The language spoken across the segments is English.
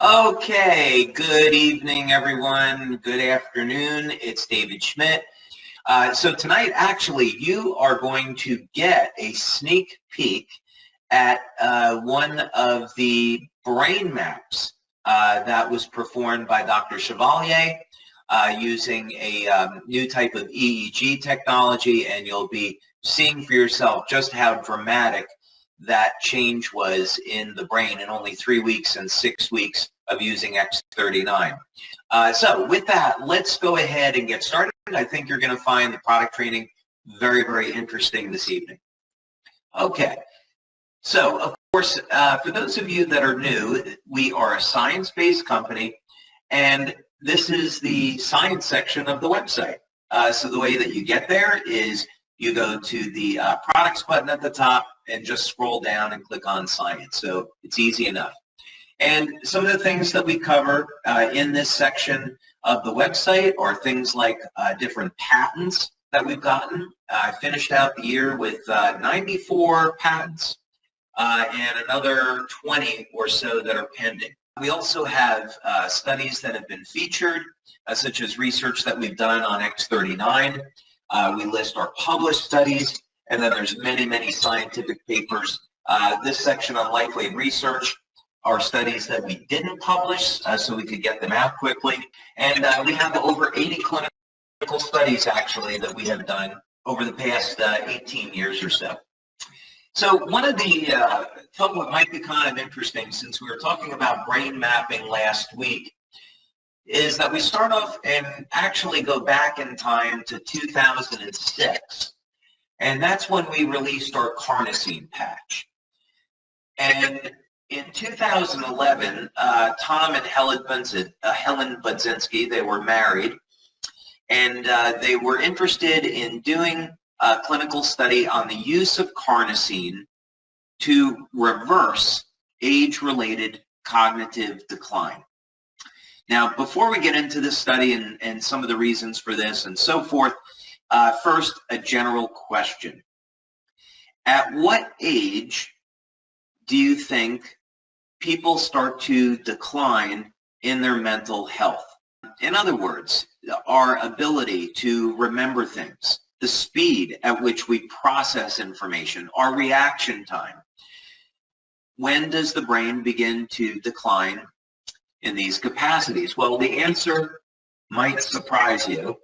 Okay, good evening, everyone. Good afternoon. It's David Schmidt. So tonight, actually, you are going to get a sneak peek at one of the brain maps that was performed by Dr. Chevalier using a new type of EEG technology, and you'll be seeing for yourself just how dramatic that change was in the brain in only 3 weeks and 6 weeks of using X39. So with that, let's go ahead and get started. I think you're going to find the product training very, very interesting this evening. Okay, so of course, for those of you that are new, we are a science-based company, and this is the science section of the website. So the way that you get there is you go to the products button at the top and just scroll down and click on science. So it's easy enough. And some of the things that we cover in this section of the website are things like different patents that we've gotten. I finished out the year with 94 patents and another 20 or so that are pending. We also have studies that have been featured, such as research that we've done on X39. We list our published studies, and then there's many, many scientific papers. This section on LifeWave research are studies that we didn't publish, so we could get them out quickly. And we have over 80 clinical studies, actually, that we have done over the past 18 years or so. So one of the, thought what might be kind of interesting, since we were talking about brain mapping last week, is that we start off and actually go back in time to 2006. And that's when we released our carnosine patch. And in 2011, Tom and Helen Budzinski, they were married, and they were interested in doing a clinical study on the use of carnosine to reverse age-related cognitive decline. Now, before we get into this study and some of the reasons for this and so forth, first, a general question. At what age do you think people start to decline in their mental health? In other words, our ability to remember things, the speed at which we process information, our reaction time. When does the brain begin to decline in these capacities? Well, the answer might surprise you,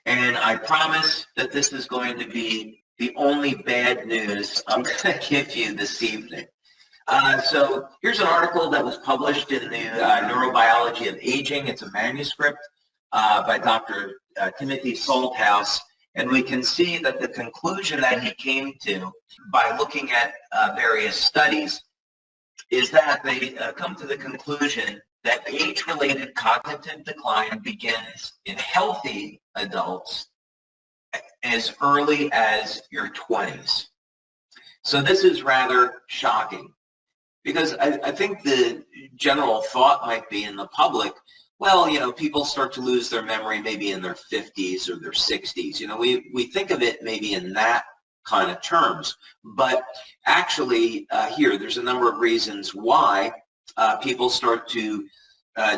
and I promise that this is going to be the only bad news I'm going to give you this evening. So here's an article that was published in the Neurobiology of Aging. It's a manuscript by Dr. Timothy Salthouse, and we can see that the conclusion that he came to by looking at various studies is that they come to the conclusion that age-related cognitive decline begins in healthy adults as early as your 20s. So this is rather shocking, because I think the general thought might be in the public, well, you know, people start to lose their memory maybe in their 50s or their 60s. You know, we think of it maybe in that kind of terms. But actually, here, there's a number of reasons why people start to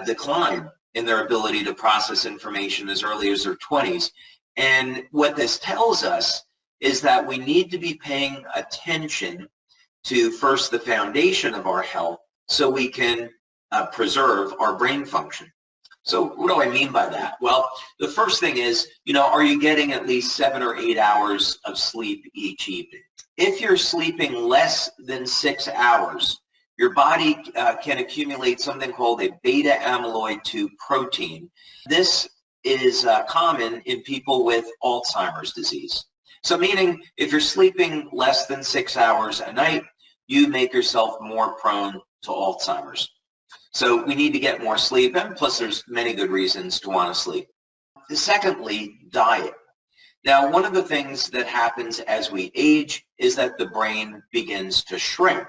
decline in their ability to process information as early as their 20s. And what this tells us is that we need to be paying attention to, first, the foundation of our health so we can preserve our brain function. So what do I mean by that? Well, the first thing is, you know, are you getting at least 7 or 8 hours of sleep each evening? If you're sleeping less than 6 hours, your body can accumulate something called a beta amyloid 2 protein. This is common in people with Alzheimer's disease. So meaning if you're sleeping less than 6 hours a night, you make yourself more prone to Alzheimer's. So we need to get more sleep, and plus there's many good reasons to want to sleep. Secondly, diet. Now, one of the things that happens as we age is that the brain begins to shrink.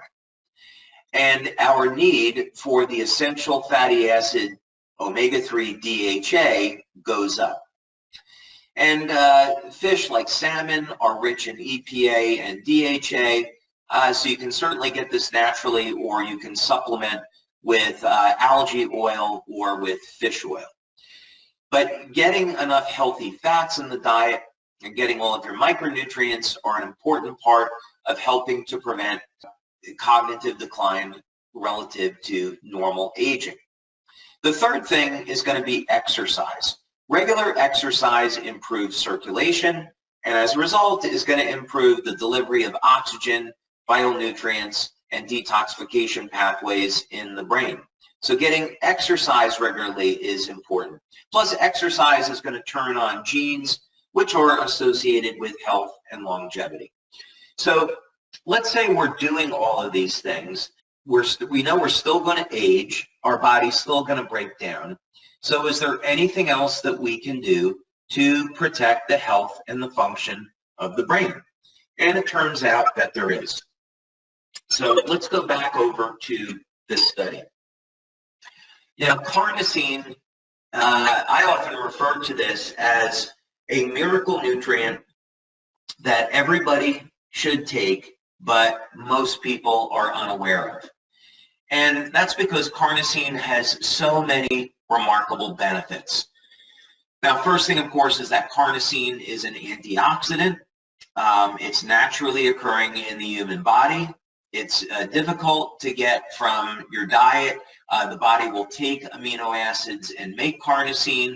And our need for the essential fatty acid omega-3 DHA goes up. And fish like salmon are rich in EPA and DHA, so you can certainly get this naturally, or you can supplement with algae oil or with fish oil. But getting enough healthy fats in the diet and getting all of your micronutrients are an important part of helping to prevent cognitive decline relative to normal aging. The third thing is going to be exercise. Regular exercise improves circulation, and as a result is going to improve the delivery of oxygen, vital nutrients, and detoxification pathways in the brain. So getting exercise regularly is important. Plus, exercise is going to turn on genes which are associated with health and longevity. So let's say we're doing all of these things. We know we're still going to age. Our body's still going to break down. So is there anything else that we can do to protect the health and the function of the brain? And it turns out that there is. So let's go back over to this study. Now, carnosine, I often refer to this as a miracle nutrient that everybody should take, but most people are unaware of. And that's because carnosine has so many remarkable benefits. Now, first thing, of course, is that carnosine is an antioxidant. It's naturally occurring in the human body. It's difficult to get from your diet. The body will take amino acids and make carnosine.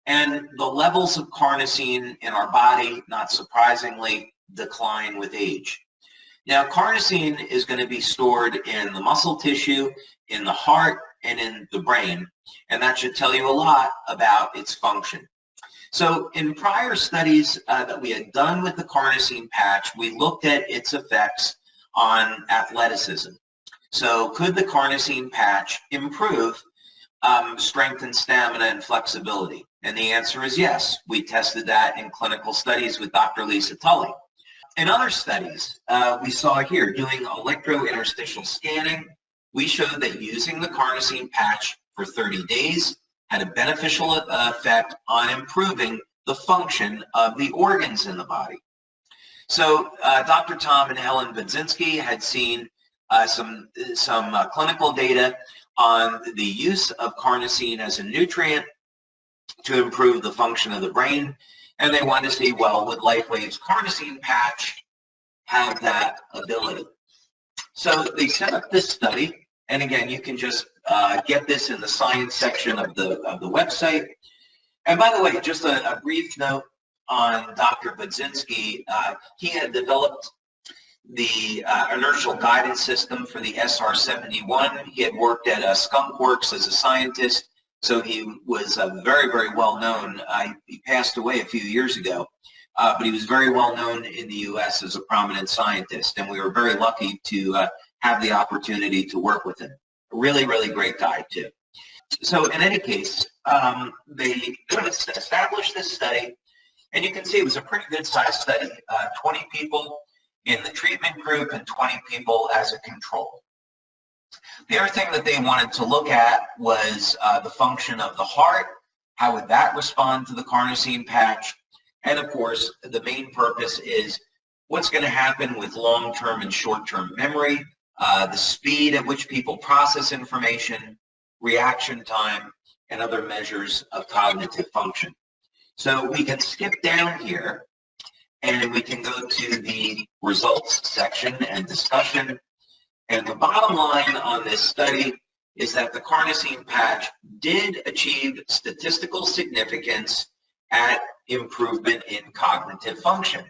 And the levels of carnosine in our body, not surprisingly, decline with age. Now, carnosine is going to be stored in the muscle tissue, in the heart, and in the brain. And that should tell you a lot about its function. So in prior studies that we had done with the carnosine patch, we looked at its effects on athleticism. So could the carnosine patch improve strength and stamina and flexibility? And the answer is yes. We tested that in clinical studies with Dr. Lisa Tully. In other studies, we saw here doing electrointerstitial scanning, we showed that using the carnosine patch for 30 days had a beneficial effect on improving the function of the organs in the body. So Dr. Tom and Helen Budzinski had seen some clinical data on the use of carnosine as a nutrient to improve the function of the brain. And they wanted to see, well, would LifeWave's carnosine patch have that ability? So they set up this study. And again, you can just get this in the science section of the website. And by the way, just a brief note on Dr. Budzinski. He had developed the inertial guidance system for the SR-71. He had worked at Skunk Works as a scientist, so he was very, very well known. He passed away a few years ago, but he was very well known in the U.S. as a prominent scientist, and we were very lucky to have the opportunity to work with him. A really, really great guy, too. So in any case, they established this study, and you can see it was a pretty good-sized study, 20 people in the treatment group and 20 people as a control. The other thing that they wanted to look at was the function of the heart. How would that respond to the carnosine patch? And of course, the main purpose is what's going to happen with long-term and short-term memory, the speed at which people process information, reaction time, and other measures of cognitive function. So we can skip down here and we can go to the results section and discussion. And the bottom line on this study is that the carnosine patch did achieve statistical significance at improvement in cognitive function.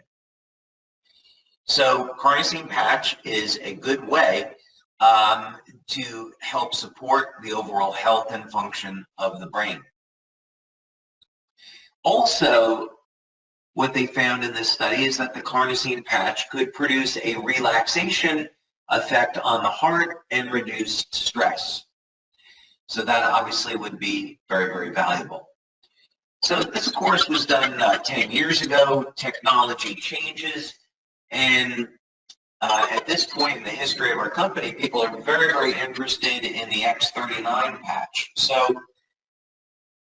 So carnosine patch is a good way to help support the overall health and function of the brain. Also, what they found in this study is that the carnosine patch could produce a relaxation effect on the heart and reduce stress. So that obviously would be very, very valuable. So this course was done 10 years ago. Technology changes, and at this point in the history of our company, people are very, very interested in the X39 patch. So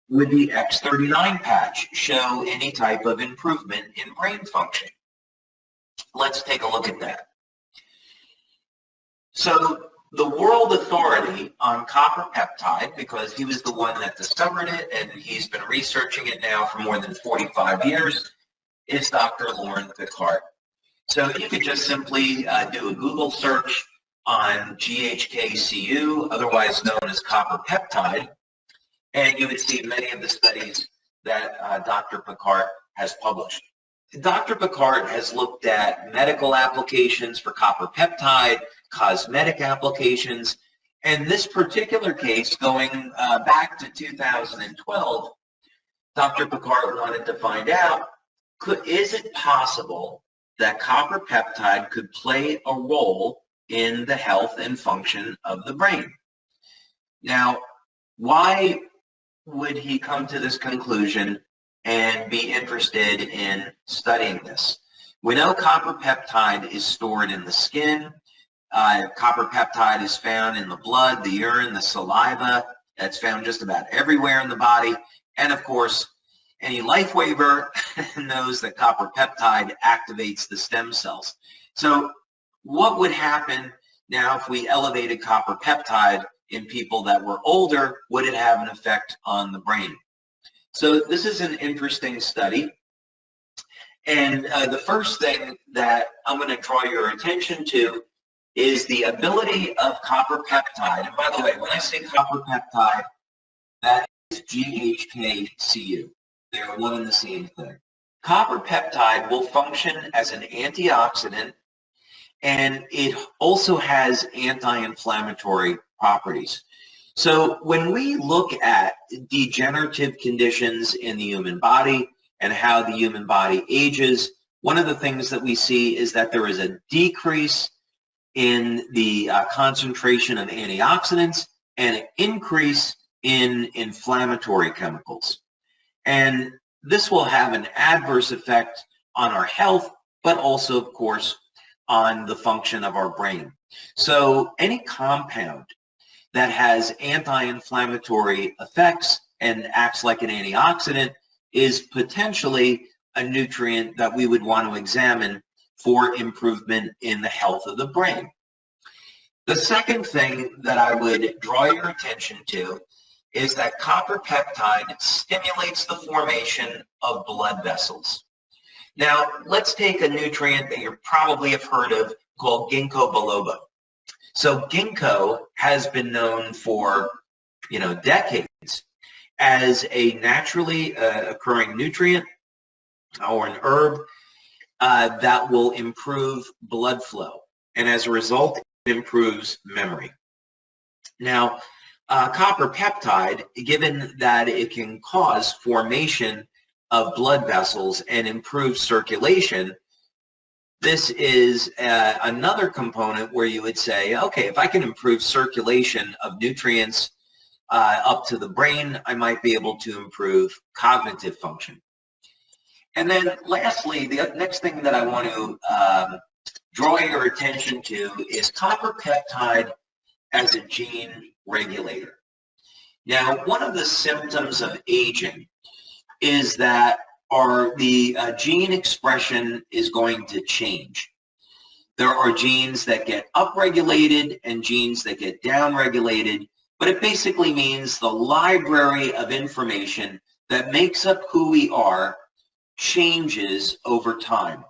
would the X39 patch show any type of improvement in brain function? Let's take a look at that. So the world authority on copper peptide, because he was the one that discovered it and he's been researching it now for more than 45 years, is Dr. Loren Picard. So you could just simply do a Google search on GHKCU, otherwise known as copper peptide, and you would see many of the studies that Dr. Picard has published. Dr. Picard has looked at medical applications for copper peptide, cosmetic applications, and this particular case, going back to 2012, Dr. Picard wanted to find out, is it possible that copper peptide could play a role in the health and function of the brain? Now, why would he come to this conclusion and be interested in studying this? We know copper peptide is stored in the skin. Copper peptide is found in the blood, the urine, the saliva. That's found just about everywhere in the body. And of course, any LifeWaver knows that copper peptide activates the stem cells. So what would happen now if we elevated copper peptide in people that were older? Would it have an effect on the brain? So this is an interesting study. And the first thing that I'm going to draw your attention to is the ability of copper peptide. And by the way, when I say copper peptide, that is GHKCU. They're one and the same thing. Copper peptide will function as an antioxidant, and it also has anti-inflammatory properties. So when we look at degenerative conditions in the human body and how the human body ages, one of the things that we see is that there is a decrease in the concentration of antioxidants and an increase in inflammatory chemicals. And this will have an adverse effect on our health, but also, of course, on the function of our brain. So any compound that has anti-inflammatory effects and acts like an antioxidant is potentially a nutrient that we would want to examine for improvement in the health of the brain. The second thing that I would draw your attention to is that copper peptide stimulates the formation of blood vessels. Now, let's take a nutrient that you probably have heard of called ginkgo biloba. So ginkgo has been known for, decades as a naturally occurring nutrient or an herb that will improve blood flow. And as a result, it improves memory. Now, copper peptide, given that it can cause formation of blood vessels and improve circulation, this is another component where you would say, okay, if I can improve circulation of nutrients up to the brain, I might be able to improve cognitive function. And then lastly, the next thing that I want to draw your attention to is copper peptide as a gene regulator. Now, one of the symptoms of aging is that the gene expression is going to change. There are genes that get upregulated and genes that get downregulated, but it basically means the library of information that makes up who we are changes over time.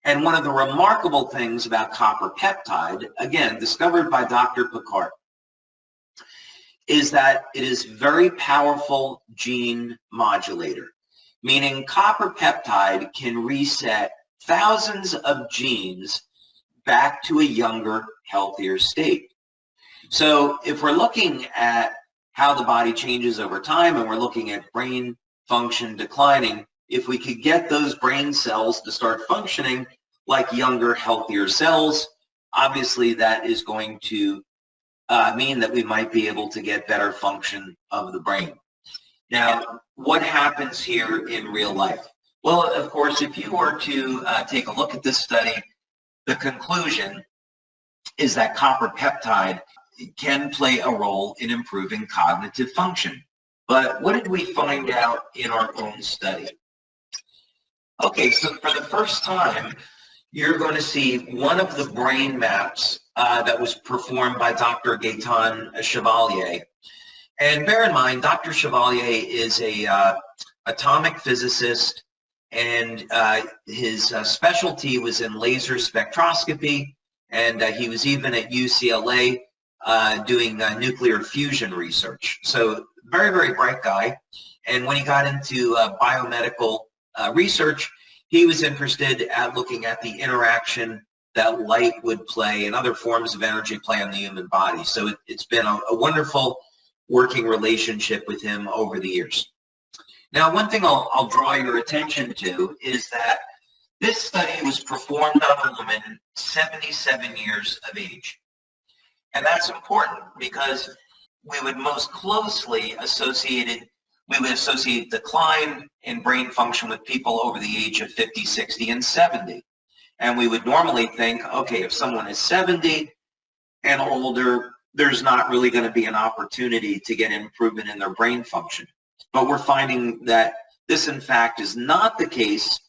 And one of the remarkable things about copper peptide, again, discovered by Dr. Picard, is that it is very powerful gene modulator, meaning copper peptide can reset thousands of genes back to a younger, healthier state. So if we're looking at how the body changes over time and we're looking at brain function declining, if we could get those brain cells to start functioning like younger, healthier cells, obviously that is going to mean that we might be able to get better function of the brain. Now, what happens here in real life? Well, of course, if you were to take a look at this study, the conclusion is that copper peptide can play a role in improving cognitive function. But what did we find out in our own study? Okay, so for the first time, you're going to see one of the brain maps that was performed by Dr. Gaetan Chevalier. And bear in mind, Dr. Chevalier is a atomic physicist, and his specialty was in laser spectroscopy, and he was even at UCLA doing nuclear fusion research. So very, very bright guy. And when he got into biomedical research, he was interested at looking at the interaction that light would play and other forms of energy play on the human body. So it's been a wonderful working relationship with him over the years. Now, one thing I'll draw your attention to is that this study was performed on a woman 77 years of age. And that's important because we would most closely associate decline in brain function with people over the age of 50, 60, and 70. And we would normally think, okay, if someone is 70 and older, there's not really going to be an opportunity to get improvement in their brain function. But we're finding that this, in fact, is not the case.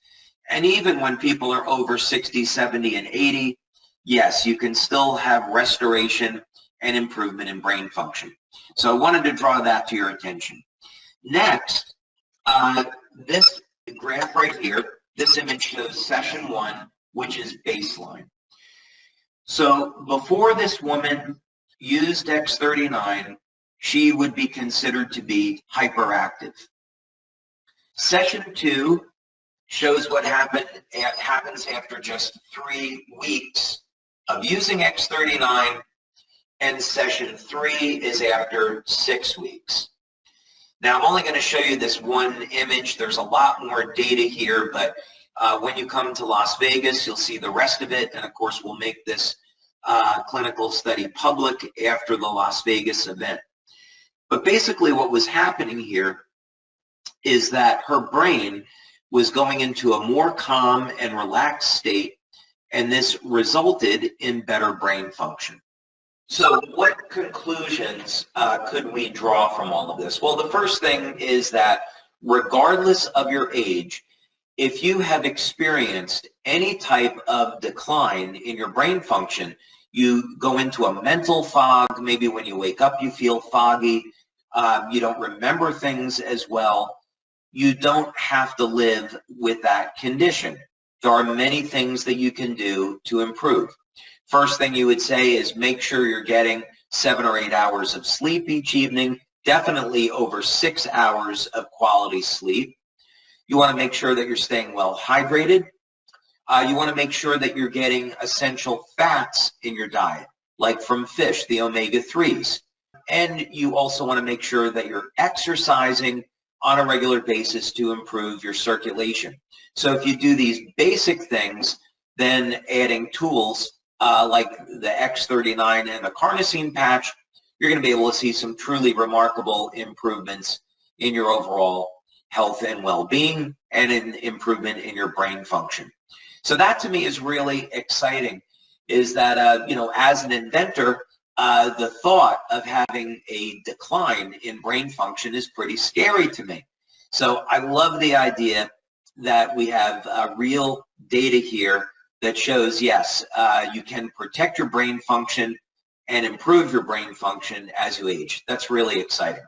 And even when people are over 60, 70, and 80, yes, you can still have restoration and improvement in brain function. So I wanted to draw that to your attention. Next, this graph right here, this image shows session 1, which is baseline. So before this woman used X39, she would be considered to be hyperactive. Session 2 shows what happens after just 3 weeks of using X39, and session 3 is after 6 weeks. Now, I'm only going to show you this one image. There's a lot more data here, but when you come to Las Vegas, you'll see the rest of it, and of course, we'll make this clinical study public after the Las Vegas event. But basically what was happening here is that her brain was going into a more calm and relaxed state, and this resulted in better brain function. So what conclusions could we draw from all of this? Well, the first thing is that regardless of your age, if you have experienced any type of decline in your brain function, you go into a mental fog. Maybe when you wake up, you feel foggy. You don't remember things as well. You don't have to live with that condition. There are many things that you can do to improve. First thing you would say is make sure you're getting 7 or 8 hours of sleep each evening, definitely over 6 hours of quality sleep. You want to make sure that you're staying well hydrated. You want to make sure that you're getting essential fats in your diet, like from fish, the omega-3s. And you also want to make sure that you're exercising on a regular basis to improve your circulation. So if you do these basic things, then adding tools like the X39 and the carnosine patch, you're going to be able to see some truly remarkable improvements in your overall health and well-being and an improvement in your brain function. So that to me is really exciting, is that, as an inventor, the thought of having a decline in brain function is pretty scary to me. So I love the idea that we have real data here that shows, yes, you can protect your brain function and improve your brain function as you age. That's really exciting.